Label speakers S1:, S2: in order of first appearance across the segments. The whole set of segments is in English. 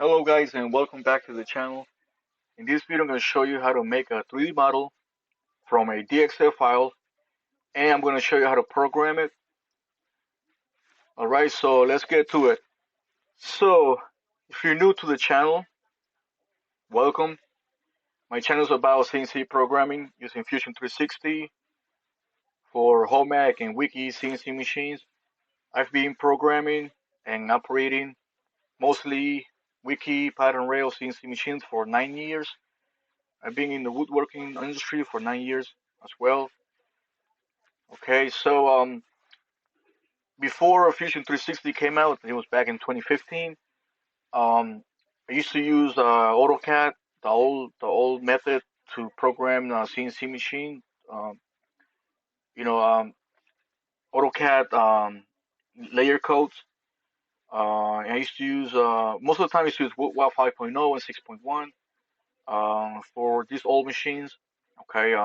S1: Hello guys and welcome back to the channel. In this video I'm going to show you how to make a 3D model from a DXF file and I'm going to show you how to program it. Alright, so let's get to it. So if you're new to the channel, welcome. My channel is about CNC programming using Fusion 360 for Homag and Weeke CNC machines. I've been programming and operating mostly Weeke pattern rail CNC machines for 9 years. I've been in the woodworking industry for 9 years as well. Okay, so before Fusion 360 came out, it was back in 2015. Um, I used to use AutoCAD, the old method to program CNC machine. Um, you know, AutoCAD layer codes. And I used to use most of the time I used to use Woodwop 5.0 and 6.1 for these old machines. Okay,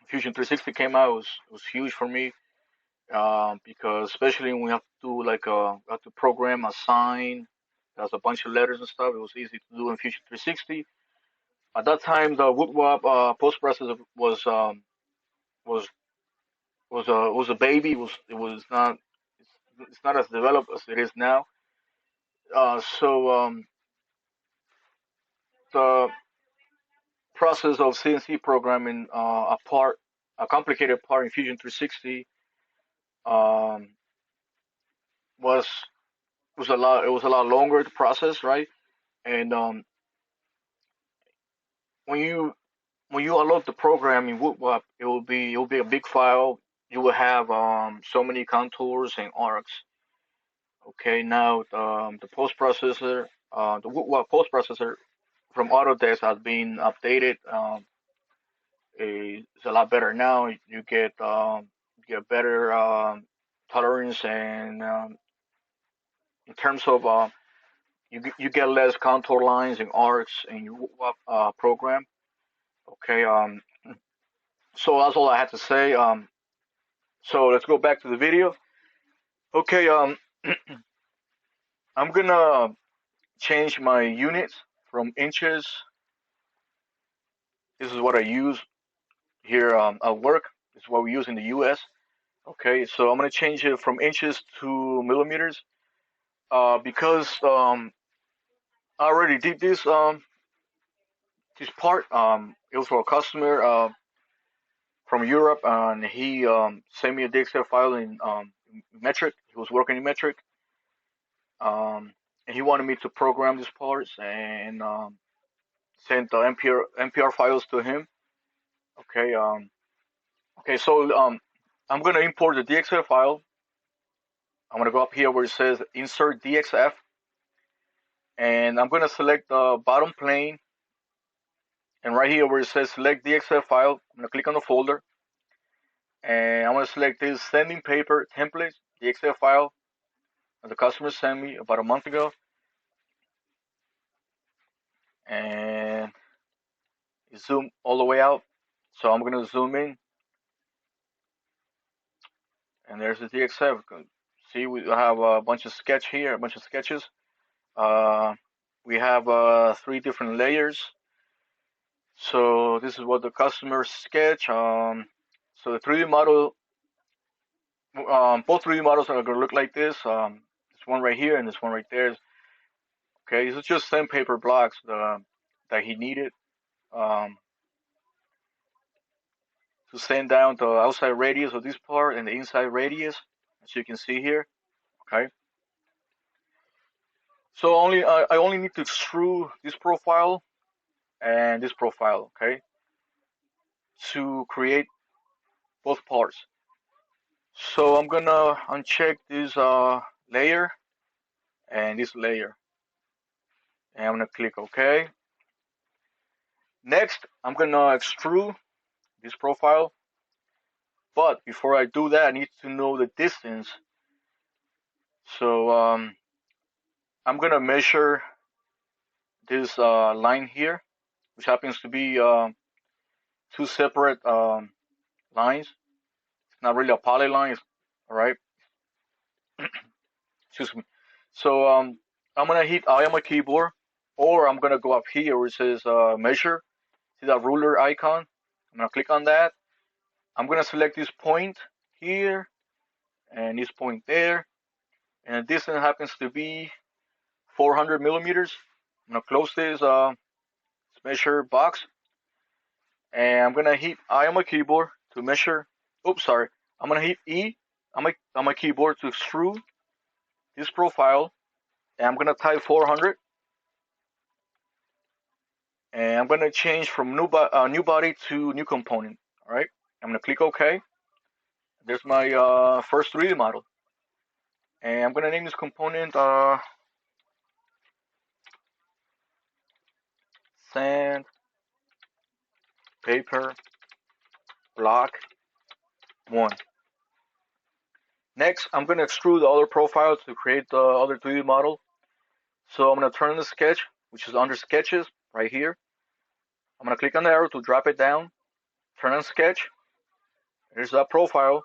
S1: Fusion 360 came out, it was huge for me because especially when we have to do have to program a sign, there's a bunch of letters and stuff. It was easy to do in Fusion 360. At that time, the Woodwop post processor was was a baby. It's not as developed as it is now. So the process of CNC programming a complicated part in Fusion 360 um, was was a lot. It was a lot longer to process, right? And when you when you unload the program in Woodwop, it will be a big file. You will have so many contours and arcs. Okay, now the post processor, the Woodwop post processor from Autodesk has been updated. It's a lot better now. You get better tolerance and in terms of you get less contour lines and arcs in your Woodwop program. Okay, so that's all I had to say. So let's go back to the video. Okay, I'm gonna change my units from inches. This is what I use here at work. This is what we use in the U.S. Okay, so I'm gonna change it from inches to millimeters because I already did this part. It was for a customer from Europe, and he sent me a DXL file in metric. He was working in metric, and he wanted me to program these parts and send the MPR files to him. Okay. Okay. So I'm gonna import the DXF file. I'm gonna go up here where it says Insert DXF, and I'm gonna select the bottom plane. And right here where it says Select DXF file, I'm gonna click on the folder, and I'm gonna select this Sending Paper Templates DXF file that the customer sent me about a month ago, and zoom all the way out. So I'm gonna zoom in, and there's the DXF. See, we have a bunch of sketch here, a bunch of sketches. Uh, we have three different layers. So this is what the customer sketch. So the 3D model, both 3D models are gonna look like this. This one right here and this one right there. Okay, this is just sandpaper blocks that he needed um, to sand down the outside radius of this part and the inside radius, as you can see here. Okay. So I only need to extrude this profile and this profile, okay, to create both parts. So I'm gonna uncheck this layer and this layer, and I'm gonna click OK. Next, I'm gonna extrude this profile, but before I do that, I need to know the distance. So I'm gonna measure this line here, which happens to be two separate lines. It's not really a polyline, all right? Excuse me. So I'm gonna hit I on my keyboard, or I'm gonna go up here where it says measure. See that ruler icon? I'm gonna click on that. I'm gonna select this point here and this point there, and the distance happens to be 400 millimeters. I'm gonna close this measure box, and I'm gonna hit I on my keyboard to measure. Oops, sorry. I'm gonna hit E on my keyboard to extrude this profile, and I'm gonna type 400, and I'm gonna change from new body to new component. All right. I'm gonna click OK. There's my first 3D model, and I'm gonna name this component sand paper block 1. Next, I'm gonna extrude the other profile to create the other 3D model. So I'm gonna turn the sketch, which is under sketches right here. I'm gonna click on the arrow to drop it down, turn on sketch. There's that profile.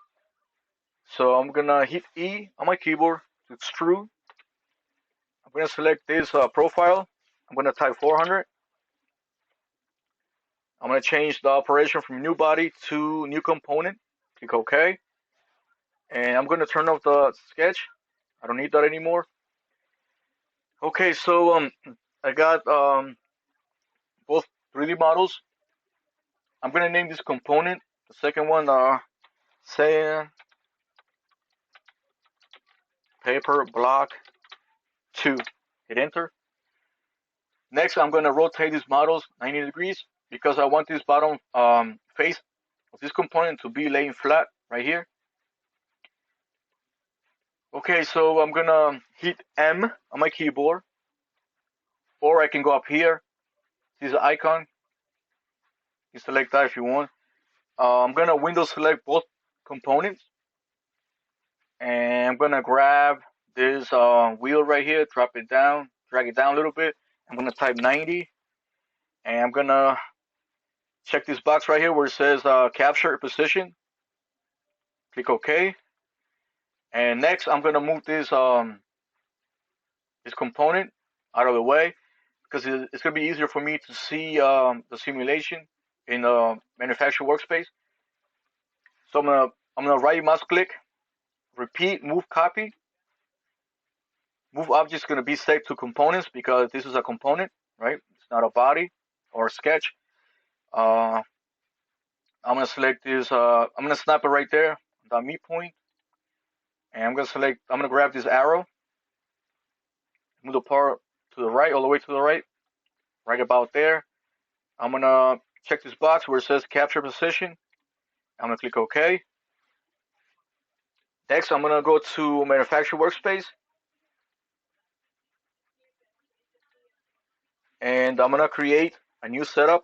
S1: So I'm gonna hit E on my keyboard to extrude. I'm gonna select this profile. I'm gonna type 400. I'm gonna change the operation from new body to new component. Click OK. And I'm gonna turn off the sketch. I don't need that anymore. Okay, so I got both 3D models. I'm gonna name this component. The second one, sand paper block 2. Hit enter. Next, I'm gonna rotate these models 90 degrees because I want this bottom face of this component to be laying flat right here. Okay, so I'm gonna hit M on my keyboard, or I can go up here. See the icon? You select that if you want. I'm gonna window select both components, and I'm gonna grab this wheel right here, drop it down, drag it down a little bit. I'm gonna type 90, and I'm gonna check this box right here where it says capture position. Click OK. And next, I'm gonna move this this component out of the way because it's gonna be easier for me to see the simulation in the manufacturer workspace. So I'm gonna right mouse click, repeat, move copy. Move object is gonna be set to components because this is a component, right? It's not a body or a sketch. I'm gonna select this. I'm gonna snap it right there, the meet point, and I'm gonna grab this arrow, move the part to the right, all the way to the right, right about there. I'm gonna check this box where it says capture position. I'm gonna click OK. Next, I'm gonna go to manufacturer workspace, and I'm gonna create a new setup.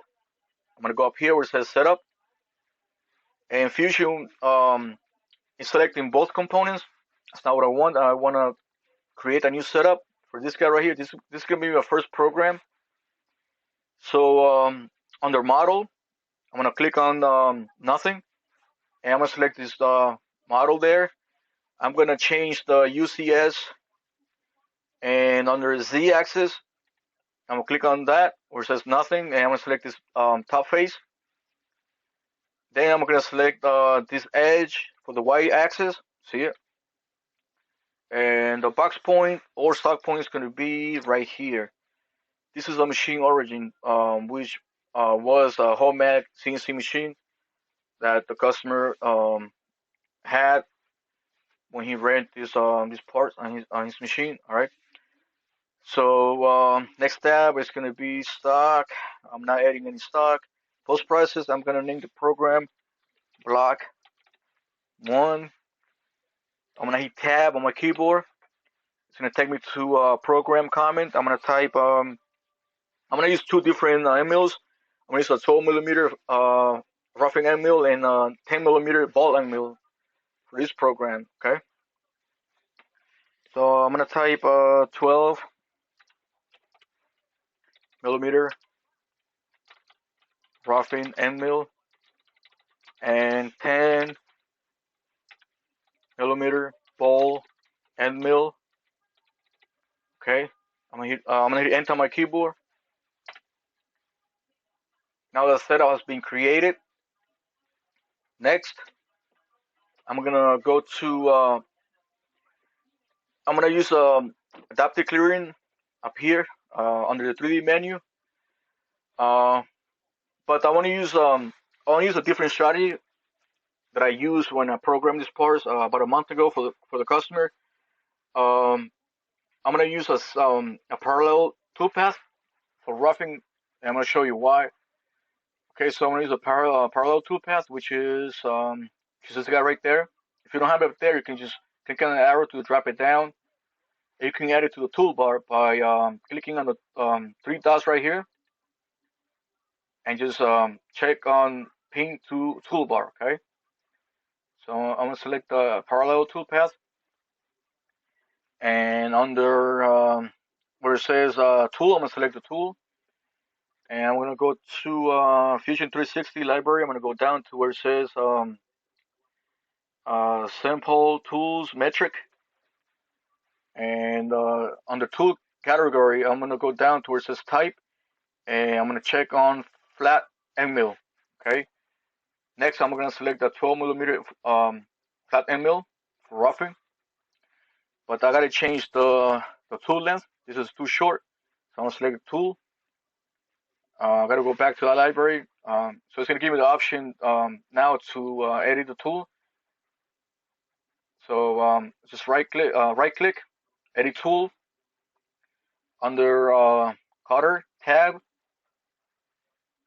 S1: I'm gonna go up here where it says setup, and Fusion is selecting both components. That's not what I want. I wanna create a new setup for this guy right here. This is gonna be my first program. So under model, I'm gonna click on nothing, and I'm gonna select this model there. I'm gonna change the UCS, and under Z-axis, I'm gonna click on that where it says nothing, and I'm gonna select this top face. Then I'm gonna select this edge for the Y-axis. See it? And the box point or stock point is gonna be right here. This is a machine origin, which was a Homag CNC machine that the customer had when he ran this parts on his machine. All right. So next tab is gonna be stock. I'm not adding any stock. Post process. I'm gonna name the program block 1. I'm gonna hit tab on my keyboard. It's gonna take me to program comment. I'm gonna type. I'm gonna use 2 different end mills. I'm gonna use a 12 millimeter roughing end mill and 10 millimeter ball end mill for this program. Okay. So I'm gonna type 12 millimeter roughing end mill and 10 millimeter ball end mill. Okay. I'm gonna hit enter on my keyboard. Now the setup has been created. Next, I'm gonna go to I'm gonna use adaptive clearing up here under the 3D menu. Uh, but I want to use a different strategy that I used when I programmed these parts about a month ago for the customer. Um, I'm gonna use a parallel toolpath for roughing, and I'm gonna show you why. Okay, so I'm gonna use a parallel toolpath, which is this guy right there. If you don't have it there, you can just click on the arrow to drop it down. You can add it to the toolbar by clicking on the three dots right here and just check on pin to toolbar. Okay, so I'm gonna select the parallel toolpath, and under where it says tool, I'm gonna select the tool, and I'm gonna go to Fusion 360 library. I'm gonna go down to where it says sample tools metric, and under tool category, I'm gonna go down to where it says type, and I'm gonna check on flat end mill. Okay. Next, I'm gonna select the 12 millimeter flat end mill for roughing, but I gotta change the tool length. This is too short, so I'm gonna select the tool. I gotta go back to the library. So it's gonna give me the option now to edit the tool. So just right click, edit tool under cutter tab.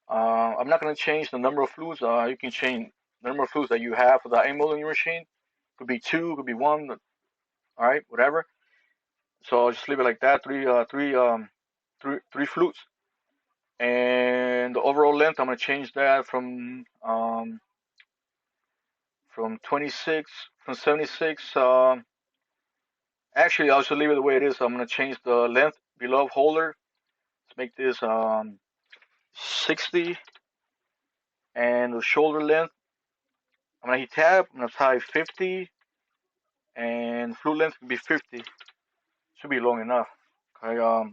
S1: I'm not gonna change the number of fluids. You can change the number of fluids that you have for the end mill in your machine. Could be two, could be one. All right, whatever. So I'll just leave it like that. Three flutes, and the overall length I'm gonna change that from 26 from 76. Actually, I'll just leave it the way it is. I'm gonna change the length below holder. Let's make this 60, and the shoulder length. I'm gonna hit tab. I'm gonna type 50, and flute length can be 50. Should be long enough. Okay.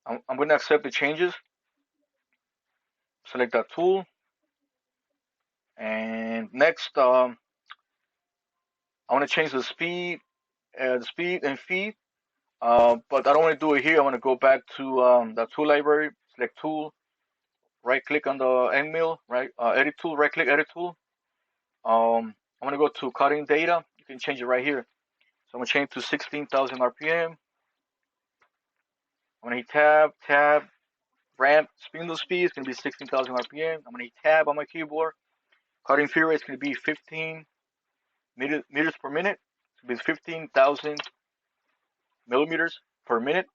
S1: I'm gonna accept the changes. Select that tool, and next I want to change the speed and feed. But I don't want to do it here. I want to go back to the tool library, select tool, right click on the end mill, right, edit tool, right click, edit tool. I'm going to go to cutting data. You can change it right here. So I'm going to change to 16,000 RPM. I'm going to hit tab, ramp, spindle speed is going to be 16,000 RPM. I'm going to hit tab on my keyboard. Cutting feed rate is going to be 15 meters per minute. It's going to be 15,000 millimeters per minute.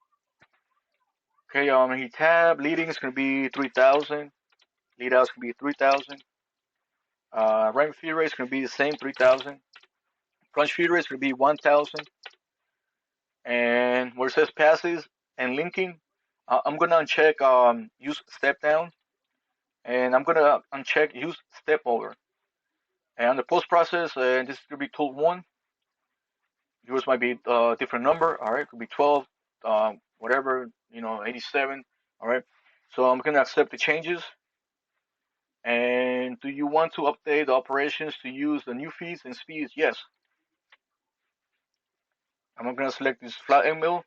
S1: Okay, I'm gonna hit tab. Leading is gonna be 3,000. Lead out is gonna be 3,000. Ramp feed rate is gonna be the same, 3,000. Plunge feed rate is gonna be 1,000. And where it says passes and linking, I'm gonna uncheck use step down, and I'm gonna uncheck use step over. And on the post process, this is gonna be tool one. Yours might be a different number. All right, it could be 12, whatever, 87. All right. So I'm gonna accept the changes. And do you want to update the operations to use the new feeds and speeds? Yes. I'm going to select this flat end mill.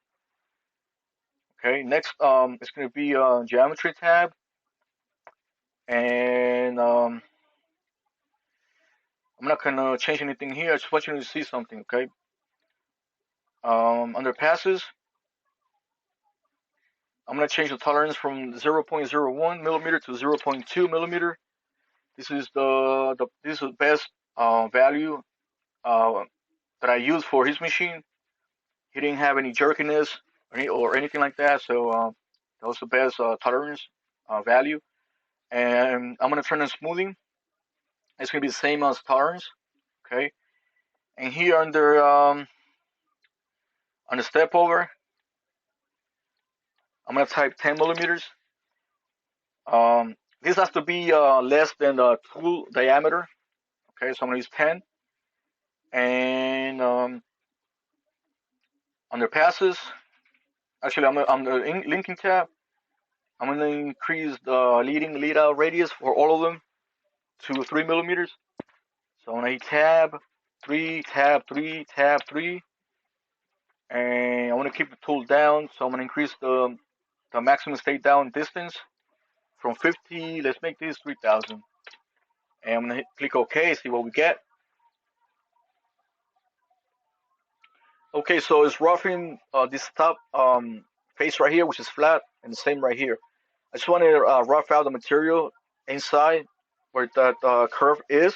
S1: Okay. Next, it's going to be a geometry tab, and I'm not going to change anything here. I just want you to see something. Okay. Under passes, I'm going to change the tolerance from 0.01 millimeter to 0.2 millimeter. This is the best value that I use for his machine. He didn't have any jerkiness or anything like that, so that was the best tolerance value. And I'm gonna turn on smoothing. It's gonna be the same as tolerance, okay. And here on the step over, I'm gonna type 10 millimeters. This has to be less than the tool diameter, okay. So I'm gonna use 10. And under passes, Actually, I'm the linking tab. I'm gonna increase the lead out radius for all of them to 3 millimeters. So I'm gonna hit tab 3, tab 3, and I want to keep the tool down. So I'm gonna increase the maximum stay down distance from 50. Let's make this 3,000, and I'm gonna click OK. See what we get. Okay, so it's roughing this top face right here, which is flat, and the same right here. I just want to rough out the material inside where that curve is.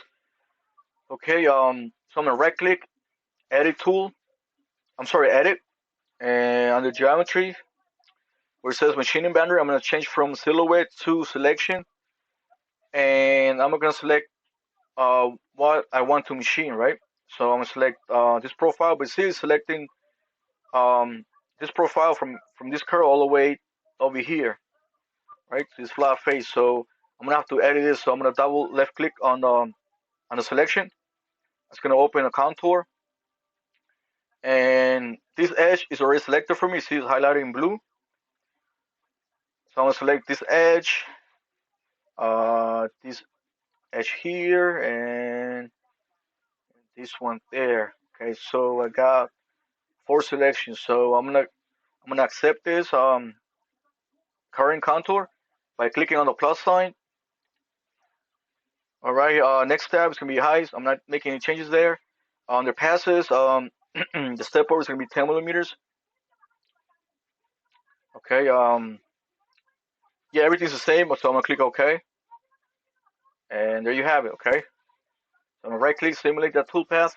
S1: Okay, so I'm gonna right click, edit tool. I'm sorry, edit, and under geometry, where it says machining boundary, I'm gonna change from silhouette to selection, and I'm gonna select what I want to machine, right? So I'm gonna select this profile, but see, it's selecting um, this profile from this curve all the way over here, right? This flat face. So I'm gonna have to edit this. So I'm gonna double left click on the selection. It's gonna open a contour, and this edge is already selected for me. See, it's highlighted in blue. So I'm gonna select this edge here, and this one there. Okay, so I got 4 selections. So I'm gonna accept this current contour by clicking on the plus sign. All right. Next tab is gonna be height. I'm not making any changes there. Under passes, the step over is gonna be 10 millimeters. Okay. Yeah, everything's the same. So I'm gonna click OK, and there you have it. Okay. So I'm gonna right click, simulate that toolpath.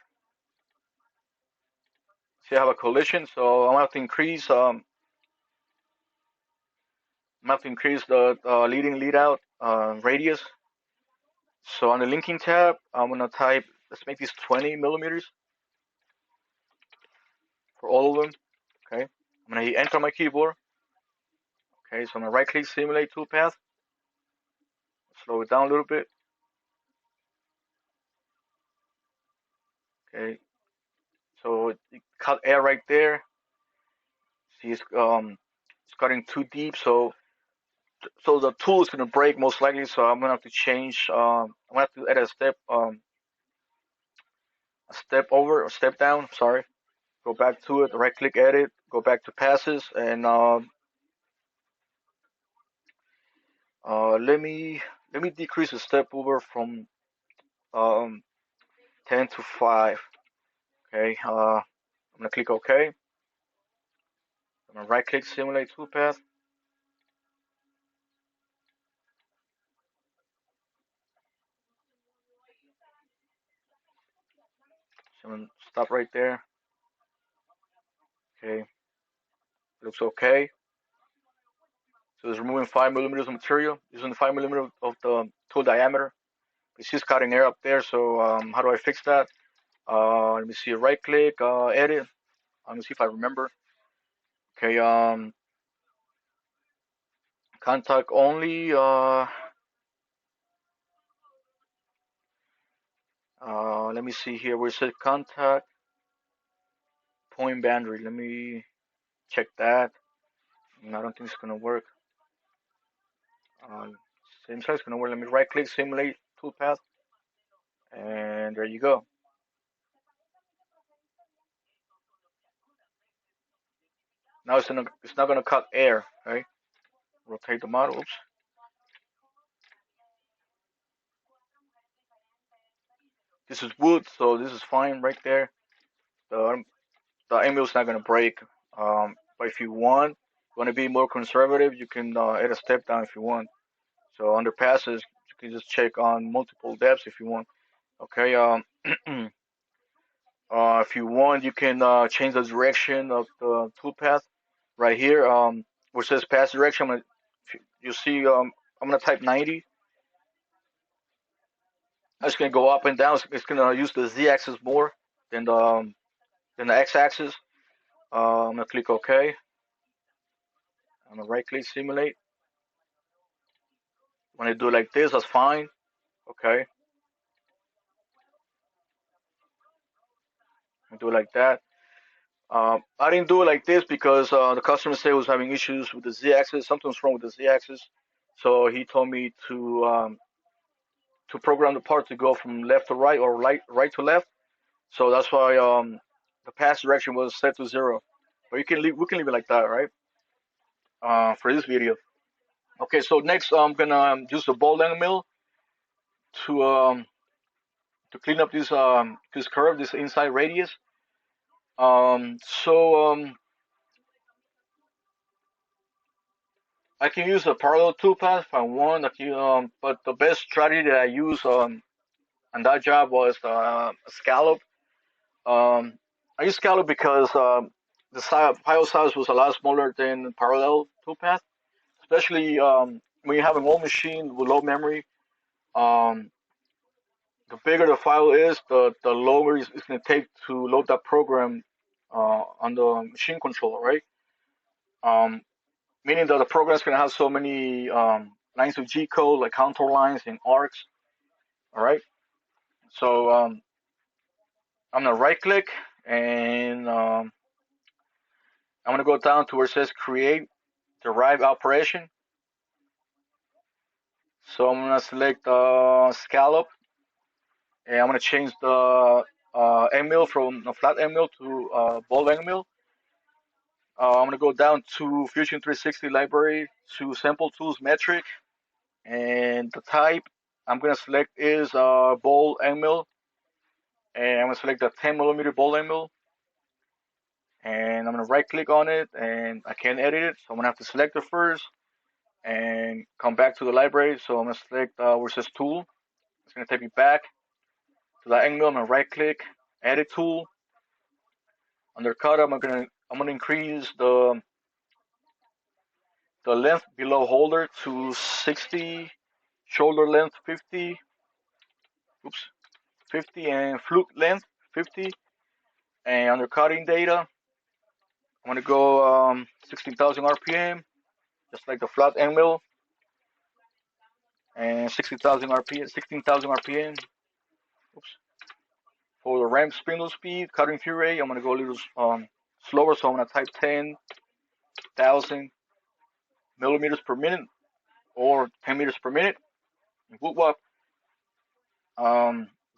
S1: See, I have a collision. So I'm gonna have to increase. I'm gonna have to increase the lead out radius. So on the linking tab, I'm gonna type. Let's make this 20 millimeters for all of them. Okay. I'm gonna hit enter on my keyboard. Okay. So I'm gonna right click, simulate toolpath. Slow it down a little bit. Okay. So it cut air right there. See, it's cutting too deep. So the tool is gonna break most likely. So I'm gonna have to change. I'm gonna have to add a step over, a step down. Sorry. Go back to it. Right click, edit. Go back to passes, and let me decrease the step over from um 10 to 5. Okay. I'm gonna click OK. I'm gonna right click, simulate toolpath. So I'm gonna stop right there. Okay. Looks okay. So it's removing 5 millimeters of material using the 5 millimeter of the tool diameter. It's just cutting air up there. So how do I fix that? Let me see. Right click, edit. Let me see if I remember. Okay. Contact only. Let me see here where it says contact point boundary. Let me check that. I don't think it's gonna work. Seems like it's gonna work. Let me right click, simulate toolpath, and there you go. Now it's not gonna cut air. Okay. Rotate the model. Oops. This is wood, so this is fine right there. The the anvil is not gonna break. But if you want to be more conservative, you can add a step down if you want. So under passes, you can just check on multiple depths if you want. Okay. If you want, you can change the direction of the toolpath right here. Where it says pass direction, you see, I'm gonna type 90. It's gonna go up and down. It's gonna use the z-axis more than the x-axis. I'm gonna click OK. I'm gonna right click, simulate. When I do it like this, that's fine. Okay. I do it like that. I didn't do it like this because the customer said he was having issues with the Z-axis. Something's wrong with the Z-axis. So he told me to program the part to go from left to right or right to left. So that's why the path direction was set to 0. But we can leave it like that, right? For this video. Okay, so next I'm gonna use the ball end mill to um, to clean up this curve, this inside radius. So I can use a parallel toolpath if I want. But the best strategy that I use on that job was Scallop. Um, I use Scallop because the file size was a lot smaller than parallel toolpath, especially when you have an old machine with low memory. Um, the bigger the file is, the longer it's going to take to load that program on the machine controller, right? Um, Meaning that the program is going to have so many lines of G code, like contour lines and arcs, all right? So I'm going to right click and I'm going to go down to where it says create derive operation. So I'm going to select scallop and I'm going to change the end mill from a flat end mill to ball end mill. I'm gonna go down to Fusion 360 library to sample tools metric, and the type I'm gonna select is ball end mill, and I'm gonna select the 10 millimeter ball end mill, and I'm gonna right click on it, and I can't edit it, so I'm gonna have to select it first and come back to the library. So I'm gonna select where it says tool. It's gonna take me back to that end mill. I'm gonna right click, edit tool. Under cut, I'm gonna increase the length below holder to 60, shoulder length 50, oops, 50, and fluke length 50. And under cutting data, I'm gonna go 16,000 RPM, just like the flat end mill, and 60,000 RPM, 16,000 RPM. Oops. For the ramp spindle speed, cutting fuel rate, I'm gonna go a little slower, so I'm gonna type 10,000 millimeters per minute or 10 meters per minute in Woodwop.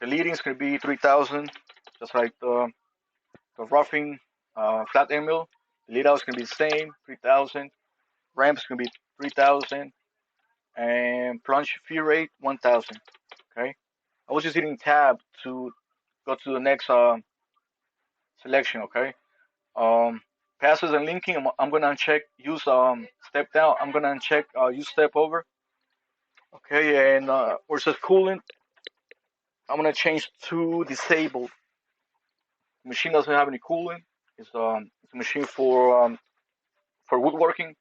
S1: The leading is gonna be 3,000, just like the roughing flat end mill. The lead out is gonna be the same, 3,000. Ramp is gonna be 3,000, and plunge feed rate 1,000. Okay. I was just hitting tab to go to the next selection. Okay. Um, Passes and linking. I'm gonna uncheck use step down. I'm gonna uncheck use step over. Okay, and where it says coolant, I'm gonna change to disabled. The machine doesn't have any coolant. It's a machine for woodworking.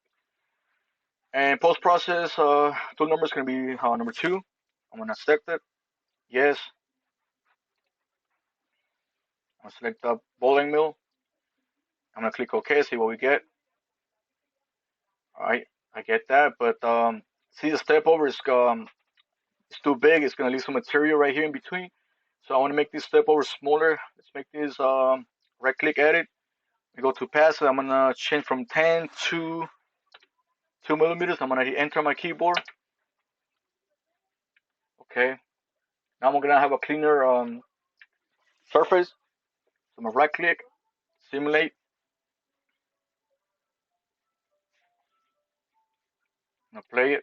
S1: And post process tool number is gonna be number 2. I'm gonna select it. Yes. I'm gonna select the bowling mill. I'm gonna click OK. See what we get. All right, I get that, but see the step over is it's too big. It's gonna leave some material right here in between. So I want to make this step over smaller. Let's make this right click edit. We go to pass. I'm gonna change from 10 to 2 millimeters. I'm gonna hit enter on my keyboard. Okay. Now I'm gonna have a cleaner surface. So I'm gonna right click, simulate. I'm gonna play it.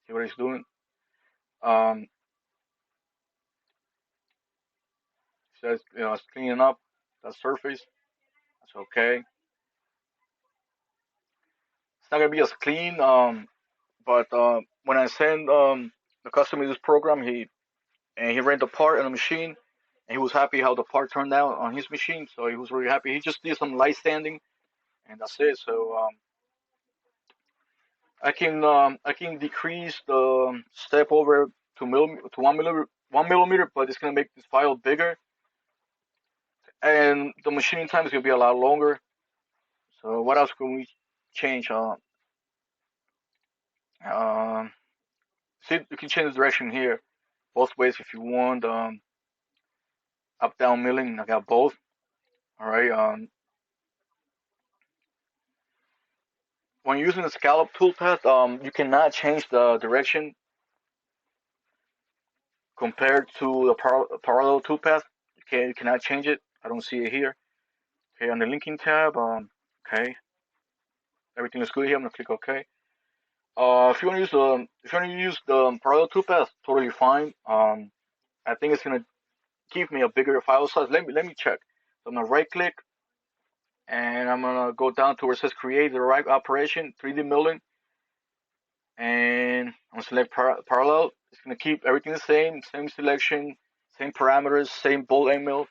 S1: See what it's doing. Um, says it's cleaning up that surface. That's okay. It's not gonna be as clean. But when I send the customer this program, he ran the part on the machine, and he was happy how the part turned out on his machine. So he was really happy. He just did some light sanding, and that's it. So I can decrease the step over to 1 millimeter, but it's gonna make this file bigger, and the machining time is gonna be a lot longer. So what else can we change? Uh, See, you can change the direction here. both ways if you want. Up down milling, I got both. All right. When using the scallop toolpath, you cannot change the direction compared to the parallel toolpath. You cannot change it. I don't see it here. Okay, on the linking tab, okay, everything is good here. I'm gonna click OK. If you want to use the parallel toolpath, totally fine. I think it's gonna give me a bigger file size. Let me check. So I'm gonna right click and I'm gonna go down to where it says create the right operation, 3D milling, and I'm gonna select parallel. It's gonna keep everything the same selection, same parameters, same bolt end mill.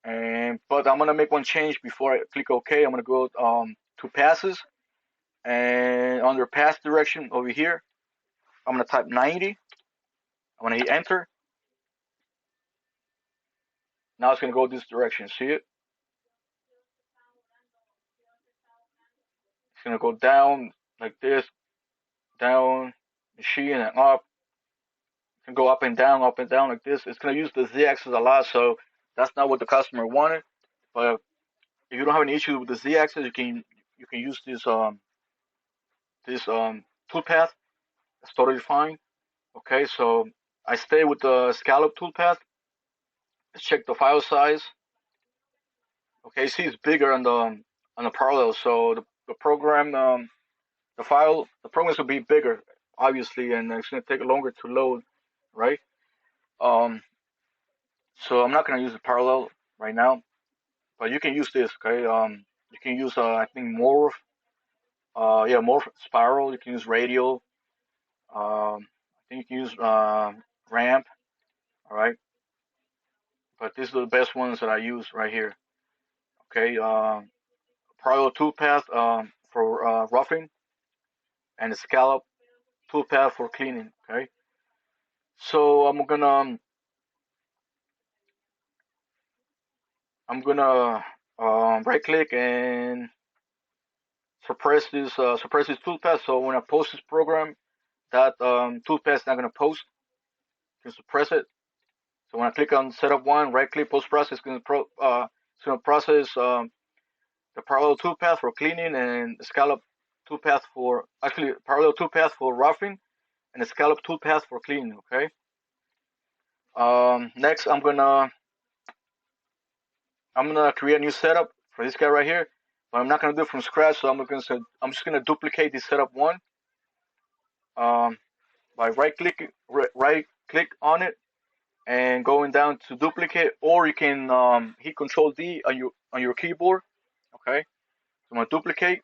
S1: But I'm gonna make one change before I click OK. I'm gonna go to passes, and under pass direction over here, I'm gonna type 90. I'm gonna hit enter. Now it's gonna go this direction. See it? It's gonna go down like this, down, machine, and up. It can go up and down like this. It's gonna use the z-axis a lot, so that's not what the customer wanted. But if you don't have any issues with the z-axis, you can use this toolpath. That's totally fine. Okay, so I stay with the scallop toolpath. Let's check the file size. Okay, see it's bigger on the parallel, so the program the programs will be bigger, obviously, and it's gonna take longer to load, right? Um, so I'm not gonna use the parallel right now, but you can use this, okay? You can use I think morph, yeah, morph spiral. You can use radial. I think you can use ramp, all right? But these are the best ones that I use right here, okay? Parallel toolpath for roughing, and the scallop toolpath for cleaning, okay? So I'm gonna right click and suppress this toolpath. So when I post this program, that toolpath is not gonna post. You can suppress it. So when I click on setup one, right click post process, it's gonna process the parallel toolpath for cleaning and the scallop toolpath for actually parallel toolpath for roughing and the scallop toolpath for cleaning. Okay. Next, I'm gonna create a new setup for this guy right here, but I'm not gonna do it from scratch. So I'm just gonna duplicate this setup one um, by right click on it and going down to duplicate, or you can hit Control D on your keyboard. Okay, so I'm gonna duplicate,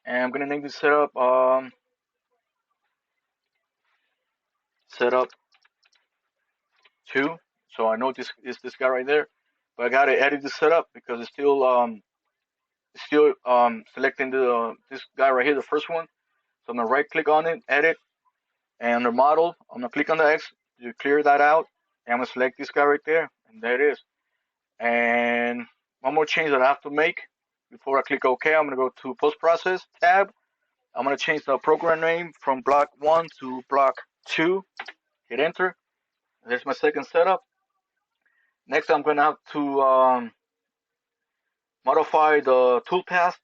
S1: and I'm gonna name this setup setup two. So I know this is this guy right there, but I gotta edit this setup because it's still selecting this guy right here, the first one. So I'm gonna right click on it, edit, and under model, I'm gonna click on the X to clear that out, and I'm gonna select this guy right there, and there it is. And one more change that I have to make before I click OK. I'm gonna go to post process tab. I'm gonna change the program name from block 1 to block 2. Hit enter. There's my second setup. Next, I'm gonna have to modify the toolpath.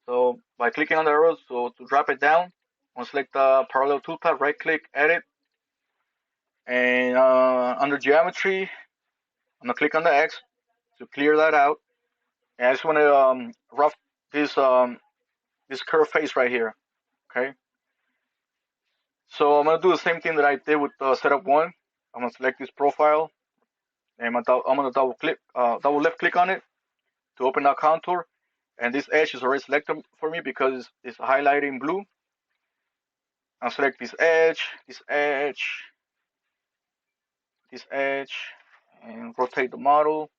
S1: So by clicking on the arrows, so to drop it down, I'm gonna select the parallel toolpath, right click, edit, and under geometry, I'm gonna click on the X to clear that out. And I just want to rough this curve face right here. Okay. So I'm gonna do the same thing that I did with setup one. I'm gonna select this profile, and I'm gonna double left click on it to open that contour. And this edge is already selected for me because it's highlighting blue. I'll select this edge, this edge, and rotate the model.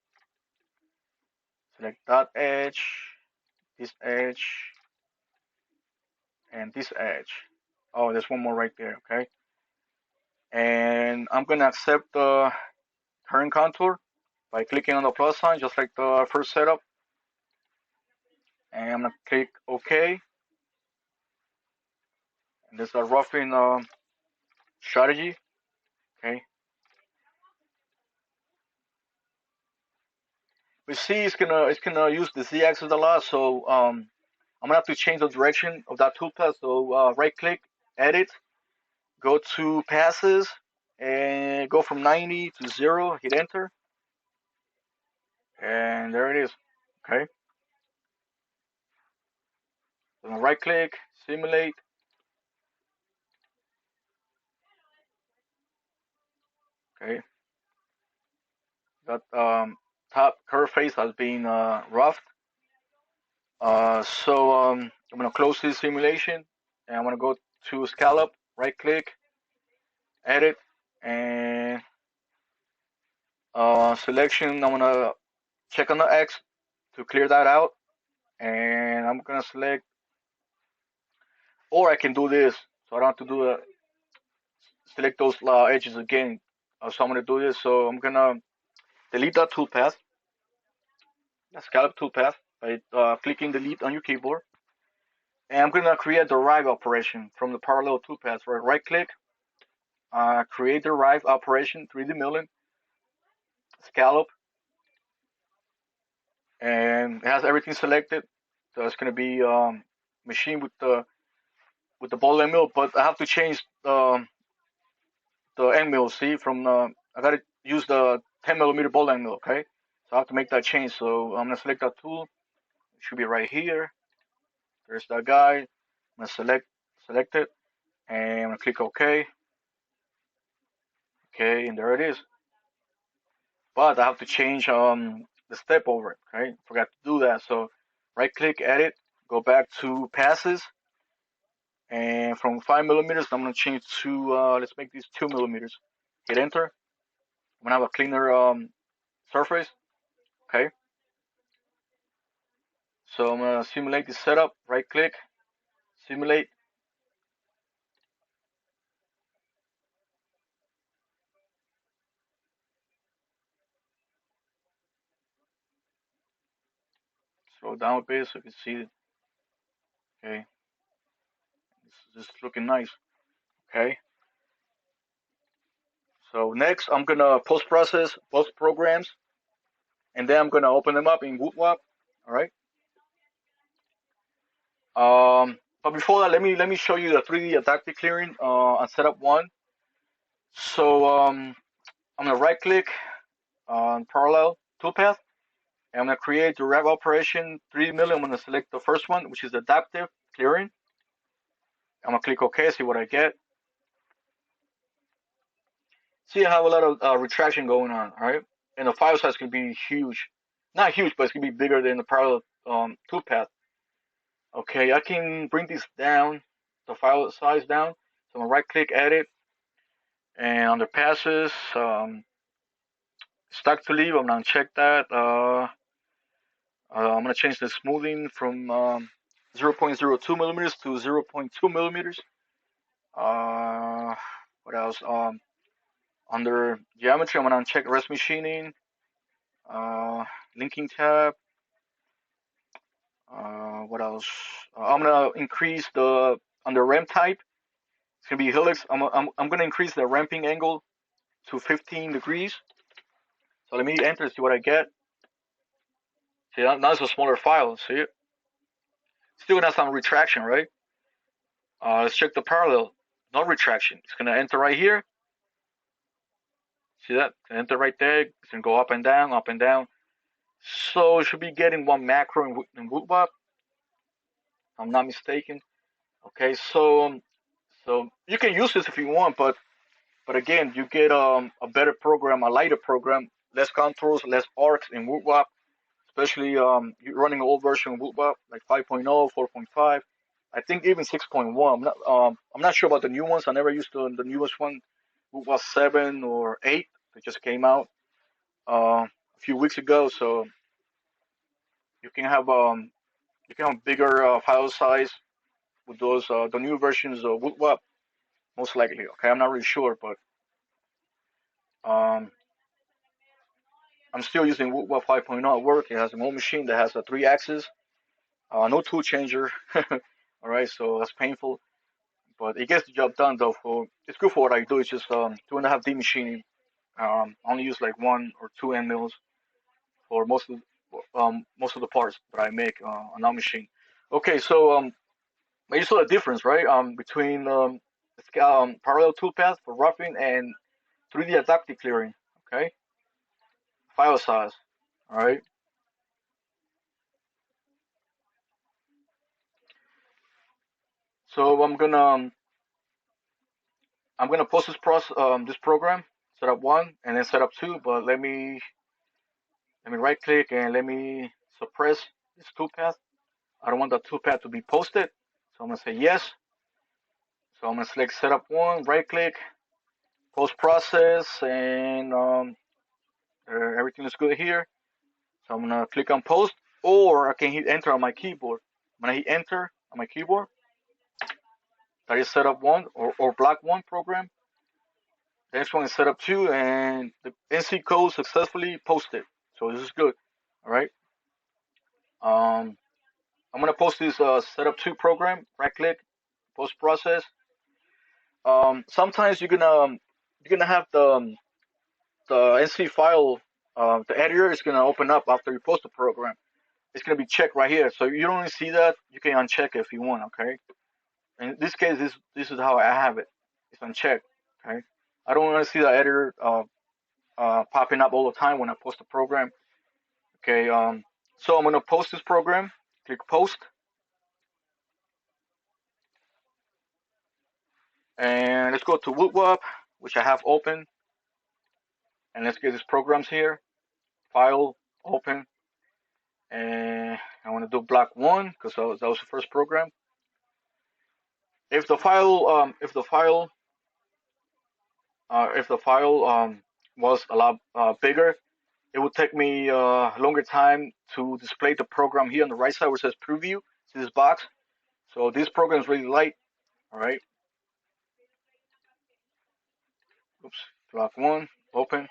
S1: Select that edge, this edge, and this edge. Oh, there's one more right there, okay? And I'm gonna accept the current contour by clicking on the plus sign, just like the first setup. And I'm gonna click OK. And this is a roughing strategy. Okay. We see it's gonna use the Z-axis a lot, so I'm gonna have to change the direction of that toolpath. So right click, edit, go to passes, and go from 90 to 0. Hit enter, and there it is. Okay. So right click, simulate. Okay. That top curve face has been roughed. So I'm gonna close this simulation, and I'm gonna go to Scallop. Right click, edit, and selection. I'm gonna check on the X to clear that out, and I'm gonna select, or I can do this, so I don't have to do select those edges again. So I'm gonna do this. So I'm gonna delete that toolpath, that Scallop toolpath, by clicking delete on your keyboard, and I'm gonna create the derive operation from the parallel toolpath. Right click, create derive operation, 3D milling, Scallop, and it has everything selected. So it's gonna be machine with the ball end mill, but I have to change the end mill. See, from I gotta use the 10 millimeter ball end mill. Okay, so I have to make that change. So I'm gonna select that tool. It should be right here. There's that guy. I'm gonna select it, and I'm gonna click OK. Okay, and there it is. But I have to change the step over it. Okay, forgot to do that. So right click, edit, go back to passes, and from 5 millimeters, I'm gonna change to let's make these 2 millimeters. Hit enter. I'm gonna have a cleaner surface. Okay, so I'm gonna simulate the setup. Right click, simulate. Slow down a bit so you can see it. Okay, this is looking nice. Okay, so next I'm gonna post process both programs, and then I'm gonna open them up in Woodwop. All right. But before that, let me show you the 3D adaptive clearing on setup one. So I'm gonna right click on parallel toolpath, and I'm gonna create the rev operation 3D milling. I'm gonna select the first one, which is adaptive clearing. I'm gonna click OK, see what I get. See, I have a lot of retraction going on, all right? And the file size can be huge. Not huge, but it's gonna be bigger than the parallel toolpath. Okay, I can bring this down, the file size down. So I'm gonna right click, edit, and under passes, stack to leave, I'm gonna check that. I'm gonna change the smoothing from 0.02 millimeters to 0.2 millimeters. Uh, what else? Under geometry, I'm gonna check rest machining, linking tab. What else? I'm gonna increase the under ramp type. It's gonna be helix. I'm gonna increase the ramping angle to 15 degrees. So let me enter, see what I get. See, now it's a smaller file. See it? Still gonna have some retraction, right? Let's check the parallel. No retraction. It's gonna enter right here. See that? Enter right there. It's gonna go up and down, up and down. So it should be getting one macro in Woodwop. I'm not mistaken. Okay, so you can use this if you want, but again, you get a better program, a lighter program, less contours, less arcs in Woodwop. Especially you're running an old version of Woodwop, like 5.0, 4.5. I think even 6.1. I'm not sure about the new ones. I never used the newest one. It was 7 or 8. That just came out a few weeks ago. So you can have bigger file size with those the new versions of Woodwop, most likely. Okay, I'm not really sure, but um, I'm still using Woodwop 5.0 at work. It has an old machine that has a 3 axis, no tool changer. All right, so that's painful. but it gets the job done though. It's good for what I do. It's just 2.5D machining. I only use like 1 or 2 end mills for most of the parts that I make on our machine. Okay, so you saw the difference, right? Between parallel toolpath for roughing and 3D adaptive clearing. Okay, file size. All right. So I'm gonna post this program, setup one, and then setup two. But let me right click and let me suppress this toolpath. I don't want that toolpath to be posted, so I'm gonna say yes. So I'm gonna select setup one, right click, post process, and everything is good here. So I'm gonna click on post, or I can hit enter on my keyboard. When I hit enter on my keyboard, that is setup one or block one program. The next one is setup two, and the NC code successfully posted. So this is good. All right. Um, I'm gonna post this setup two program. Right click, post process. Sometimes you're gonna have the NC file. The editor is gonna open up after you post the program. It's gonna be checked right here. So you don't even see that. You can uncheck it if you want. Okay. In this case, this is how I have it. It's unchecked. Okay. I don't want to see the editor popping up all the time when I post a program. Okay. So I'm gonna post this program. Click post, and let's go to Woodwop, which I have open, and let's get these programs here. File, open, and I want to do block one because that was the first program. If the file was a lot bigger, it would take me longer time to display the program here on the right side where it says preview. See this box? So this program is really light. All right. Oops. Block one. Open.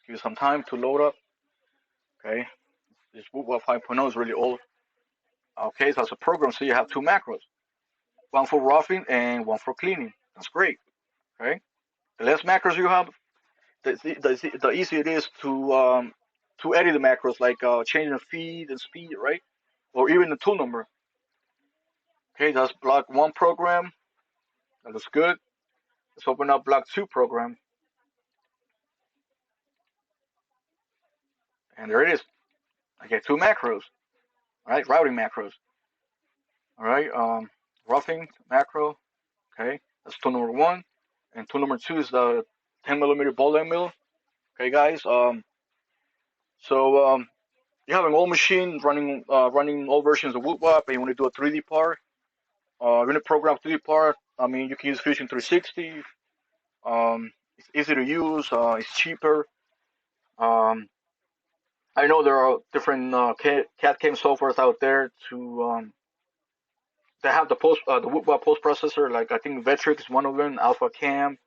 S1: Give it some time to load up. Okay. This Woodwop 5.0 is really old. Okay, so it's a program, so you have 2 macros. One for roughing and one for cleaning. That's great. Okay. The less macros you have, the easier it is to edit the macros, like changing the feed and speed, right? Or even the tool number. Okay, that's block one program. That looks good. Let's open up block two program. And there it is. I get 2 macros. All right, routing macros. All right, roughing macro. Okay, that's tool number one. And tool number two is the 10 millimeter ball end mill. Okay, guys. So you have an old machine running old versions of Woodwop, and you want to do a 3D part. You're gonna program 3D part. I mean, you can use Fusion 360. It's easy to use. It's cheaper. Um, I know there are different CAD/CAM softwares out there to they have the Woodwop post processor. Like I think Vectric is one of them. Alpha Cam.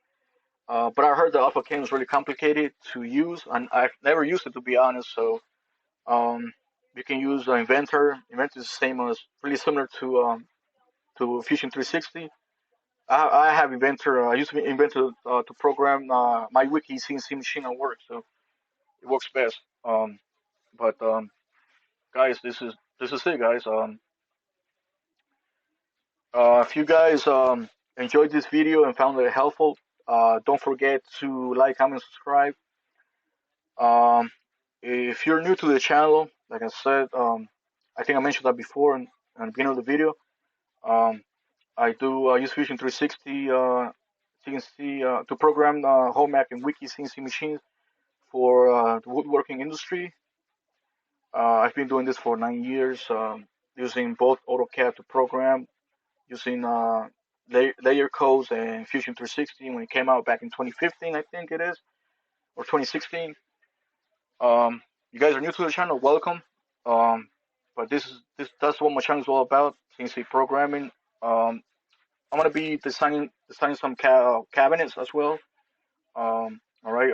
S1: But I heard the Alpha Cam is really complicated to use, and I've never used it to be honest. So um, you can use Inventor. Inventor is the same as really similar to Fusion 360. I have Inventor. I use Inventor to program my Wiki CNC machine at work, so it works best. But guys, this is it, guys. If you guys enjoyed this video and found it helpful, don't forget to like, comment, subscribe. Um, if you're new to the channel, like I said, I think I mentioned that before in the beginning of the video. Um, I do use Fusion 360 CNC to program Homag and Weeke CNC machines for the woodworking industry. I've been doing this for 9 years, using both AutoCAD to program, using layer codes and Fusion 360 when it came out back in 2015, I think it is, or 2016. You guys are new to the channel, welcome. Um, but that's what my channel is all about, CNC programming. I'm gonna be designing some cabinets as well. All right.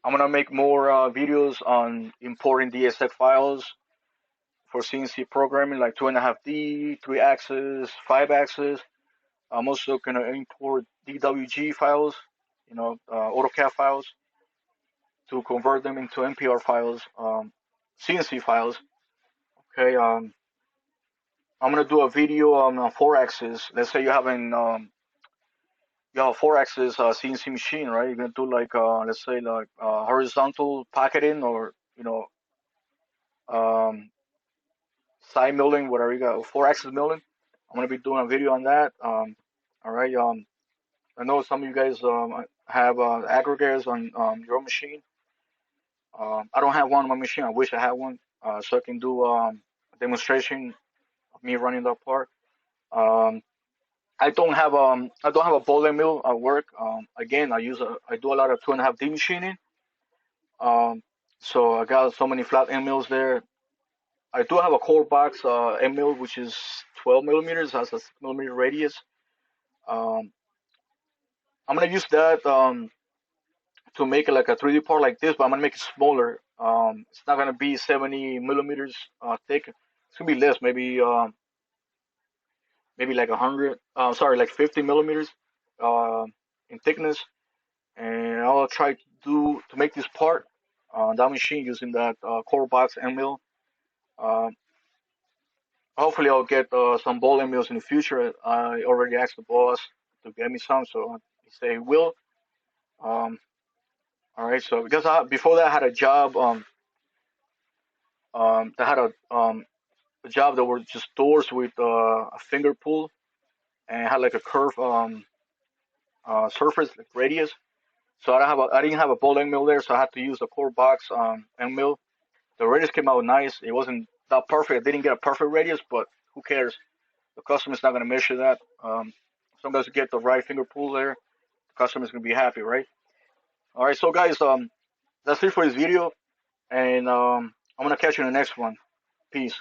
S1: I'm gonna make more videos on importing DSF files for CNC programming, like 2.5D, 3-axis, 5-axis. I'm also gonna import DWG files, AutoCAD files, to convert them into MPR files, CNC files. Okay, I'm gonna do a video on 4-axis. Let's say you have a 4-axis CNC machine, right? You're gonna do like let's say like horizontal pocketing, or um, side milling, whatever you got, 4-axis milling. I'm gonna be doing a video on that. All right. I know some of you guys have aggregators on your machine. I don't have one on my machine. I wish I had one, so I can do a demonstration of me running that part. Um, I don't have a bowling mill at work. Again, I do a lot of 2.5D machining. Um, so I got so many flat end mills there. I do have a core box end mill, which is 12 millimeters, has a 6 millimeter radius. Um, I'm gonna use that to make it like a 3D part like this, but I'm gonna make it smaller. It's not gonna be 70 millimeters thick. It's gonna be less, maybe like 100. Sorry, like 50 millimeters uh, in thickness. And I'll try to make this part on that machine using that core box end mill. Um, Hopefully, I'll get some ball end mills in the future. I already asked the boss to get me some, so he said he will. Um, all right, so because before that I had a job that had a job that were just doors with a finger pull, and had like a curve surface, like radius. So I didn't have a ball end mill there, so I had to use the core box end mill. The radius came out nice. It wasn't that perfect. I didn't get a perfect radius, but who cares? The customer's not gonna measure that. As long as you get the right finger pull there, the customer's gonna be happy, right? All right, so guys, that's it for this video, and I'm gonna catch you in the next one. Peace.